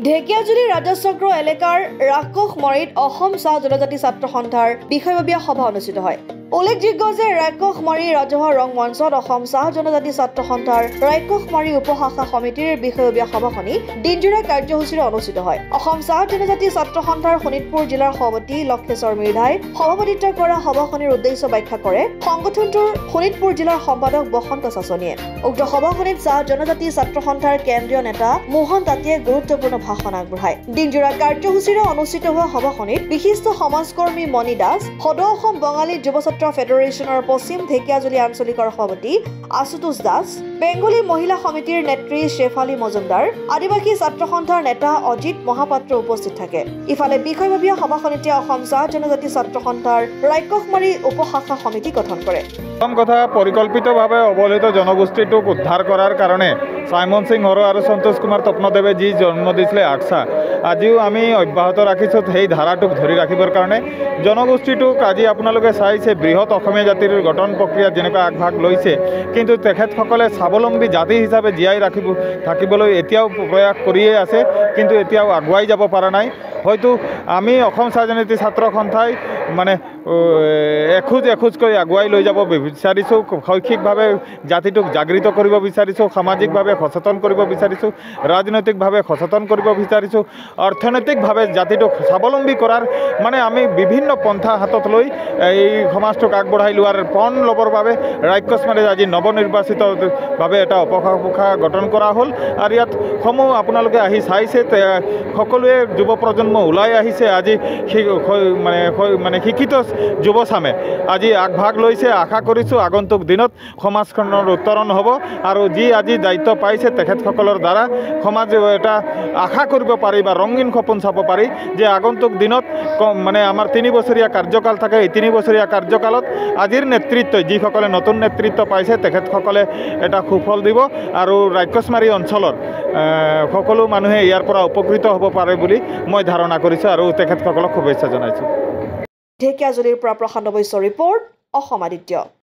ঢেকিয়াজুলি ৰাজচক্ৰ এলেকাৰ ৰাক্ষসমাৰীত অসম চাহ জনজাতি ছাত্ৰ সন্থাৰ বিষয়ববীয়া সভা অনুষ্ঠিত হয়। উল্লেখযোগ্য যে ৰাক্ষসমাৰী ৰাজহুৱা ৰংমঞ্চত অসম চাহ জনজাতি ছাত্ৰ সন্থাৰ ৰাক্ষসমাৰী উপশাখা সমিতিৰ বিষয়ববীয়া সভাখনি দিনজোৰা কাৰ্যসূচীৰে অনুষ্ঠিত হয়। অসম চাহ জনজাতি ছাত্ৰ সন্থাৰ শোণিতপুৰ জিলাৰ সভাপতি লক্ষেশ্বৰ মিৰ্ধাই সভাপতিত্ব কৰা সভাখনিৰ উদ্দেশ্য ব্যাখ্যা কৰে সংগঠনটোৰ শোণিতপুৰ জিলাৰ সম্পাদক বসন্ত চাচনিয়ে। উক্ত সভাখনিত চাহ জনজাতি ছাত্ৰ সন্থাৰ কেন্দ্ৰীয় নেতা মোহন তাঁতীয়ে গুৰুত্বপূৰ্ণ ভাষণ আগবঢ়ায়। দিনজোৰা কাৰ্যসূচীৰে অনুষ্ঠিত হোৱা সভাখনিত বিশিষ্ট সমাজকৰ্মী মণি দাস, সদৌ অসম বঙালী যুৱ ছাত্ৰ ফেডাৰেশ্যনৰ পশ্চিম ঢেকিয়াজুলি আঞ্চলিকৰ সভাপতি আশুতোষ দাস, বেংগলী মহিলা সমিতিৰ নেত্ৰী শেফালী মজুমদাৰ, আদিবাসী ছাত্ৰ সন্থাৰ নেতা অজিত মহাপাত্ৰ উপস্থিত থাকে। ইফালে বিষয়ববীয়া সভাখনিতে অসম চাহ জনজাতি ছাত্ৰ সন্থাৰ ৰাক্ষসমাৰী উপশাখা সমিতি গঠন কৰে। প্ৰথম কথা, পৰিকল্পিতভাৱে অৱহেলিত জনগোষ্ঠীটোক উদ্ধাৰ কৰাৰ কাৰণে চাইমন সিং হৰ আৰু সন্তোষ কুমাৰ তপনদেৱে যি জন্ম দিছিলে আকসা, আজিও আমি অব্যাহত ৰাখিছোঁ সেই ধাৰাটোক ধৰি ৰাখিবৰ কাৰণে। জনগোষ্ঠীটোক আজি আপোনালোকে চাইছে বৃহৎ অসমীয়া জাতিৰ গঠন প্ৰক্ৰিয়াত যেনেকুৱা আগভাগ লৈছে, কিন্তু তেখেতসকলে স্বাৱলম্বী জাতি হিচাপে জীয়াই থাকিবলৈ এতিয়াও প্ৰয়াস কৰিয়ে আছে, কিন্তু এতিয়াও আগুৱাই যাব পৰা নাই। হয়তো আমি অসম চাহ জনজাতি ছাত্ৰ সন্থাই মানে এখোজকৈ আগুৱাই লৈ যাব বিচাৰিছোঁ। শৈক্ষিকভাৱে জাতিটোক জাগৃত কৰিব বিচাৰিছোঁ, সামাজিকভাৱে সচেতন কৰিব বিচাৰিছোঁ, ৰাজনৈতিকভাৱে সচেতন কৰিব বিচাৰিছোঁ, অৰ্থনৈতিকভাৱে জাতিটোক স্বাৱলম্বী কৰাৰ মানে আমি বিভিন্ন পন্থা হাতত লৈ এই সমাজটোক আগবঢ়াই লোৱাৰ পণ ল'বৰ বাবে ৰাক্ষসমাৰীত আজি নৱনিৰ্বাচিতভাৱে এটা উপশাখা গঠন কৰা হ'ল। আৰু ইয়াত সমূহ আপোনালোকে আহি চাইছে, সকলোৱে যুৱ প্ৰজন্ম ওলাই আহিছে। আজি মানে শিক্ষিত যুৱচামে আজি আগভাগ লৈছে। আশা কৰিছোঁ আগন্তুক দিনত সমাজখনৰ উত্তৰণ হ'ব, আৰু যি আজি দায়িত্ব পাইছে তেখেতসকলৰ দ্বাৰা সমাজ এটা আশা কৰিব পাৰি বা ৰঙীন সপোন চাব পাৰি যে আগন্তুক দিনত মানে আমাৰ 3 বছৰীয়া কাৰ্যকাল থাকে। এই 3 বছৰীয়া কাৰ্যকালত আজিৰ নেতৃত্বই যিসকলে নতুন নেতৃত্ব পাইছে তেখেতসকলে এটা সুফল দিব, আৰু ৰাক্ষসমাৰী অঞ্চলৰ সকলো মানুহে ইয়াৰ পৰা উপকৃত হ'ব পাৰে বুলি মই ধাৰণা কৰিছোঁ আৰু তেখেতসকলক শুভেচ্ছা জনাইছোঁ। ঢেকিয়াজুলিৰ পৰা প্ৰশান্ত বৈশ্যৰ ৰিপৰ্ট, অসম আদিত্য।